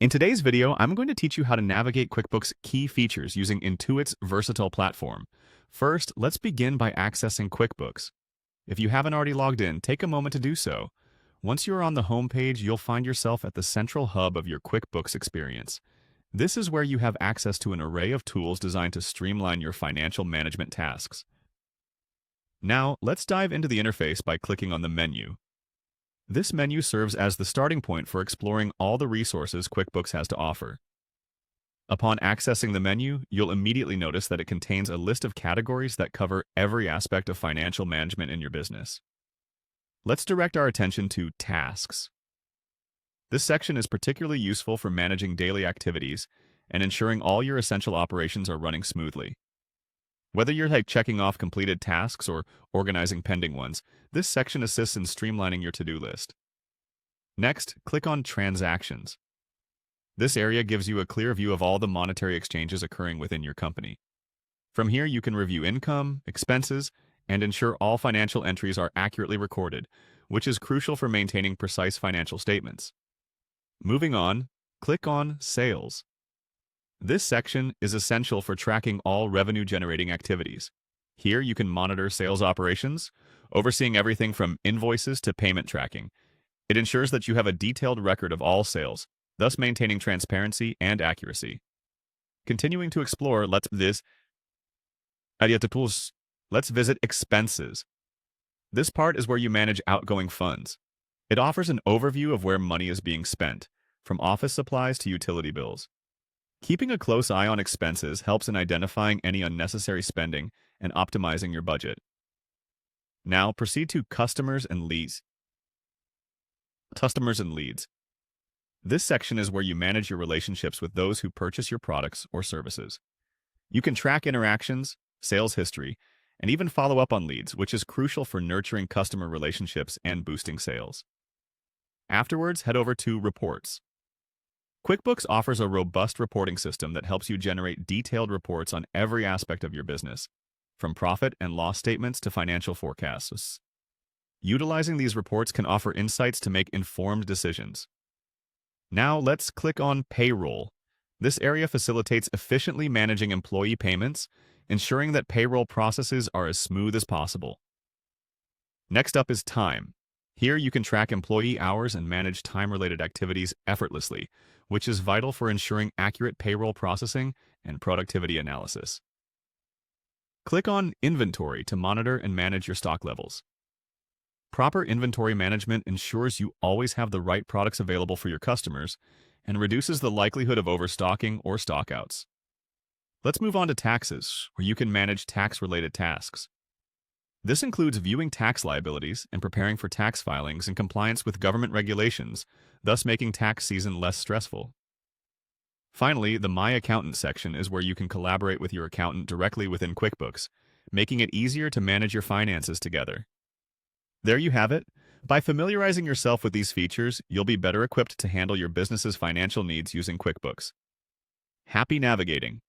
In today's video, I'm going to teach you how to navigate QuickBooks' key features using Intuit's versatile platform. First, let's begin by accessing QuickBooks. If you haven't already logged in, take a moment to do so. Once you're on the home page, you'll find yourself at the central hub of your QuickBooks experience. This is where you have access to an array of tools designed to streamline your financial management tasks. Now, let's dive into the interface by clicking on the menu. This menu serves as the starting point for exploring all the resources QuickBooks has to offer. Upon accessing the menu, you'll immediately notice that it contains a list of categories that cover every aspect of financial management in your business. Let's direct our attention to Tasks. This section is particularly useful for managing daily activities and ensuring all your essential operations are running smoothly. Whether you're checking off completed tasks or organizing pending ones, this section assists in streamlining your to-do list. Next, click on Transactions. This area gives you a clear view of all the monetary exchanges occurring within your company. From here, you can review income, expenses, and ensure all financial entries are accurately recorded, which is crucial for maintaining precise financial statements. Moving on, click on Sales. This section is essential for tracking all revenue-generating activities. Here you can monitor sales operations, overseeing everything from invoices to payment tracking. It ensures that you have a detailed record of all sales, thus maintaining transparency and accuracy. Continuing to explore, let's visit Expenses. This part is where you manage outgoing funds. It offers an overview of where money is being spent, from office supplies to utility bills. Keeping a close eye on expenses helps in identifying any unnecessary spending and optimizing your budget. Now proceed to Customers and Leads. This section is where you manage your relationships with those who purchase your products or services. You can track interactions, sales history, and even follow up on leads, which is crucial for nurturing customer relationships and boosting sales. Afterwards, head over to Reports. QuickBooks offers a robust reporting system that helps you generate detailed reports on every aspect of your business, from profit and loss statements to financial forecasts. Utilizing these reports can offer insights to make informed decisions. Now let's click on Payroll. This area facilitates efficiently managing employee payments, ensuring that payroll processes are as smooth as possible. Next up is Time. Here you can track employee hours and manage time-related activities effortlessly, which is vital for ensuring accurate payroll processing and productivity analysis. Click on Inventory to monitor and manage your stock levels. Proper inventory management ensures you always have the right products available for your customers and reduces the likelihood of overstocking or stockouts. Let's move on to Taxes, where you can manage tax-related tasks. This includes viewing tax liabilities and preparing for tax filings in compliance with government regulations, thus making tax season less stressful. Finally, the My Accountant section is where you can collaborate with your accountant directly within QuickBooks, making it easier to manage your finances together. There you have it. By familiarizing yourself with these features, you'll be better equipped to handle your business's financial needs using QuickBooks. Happy navigating!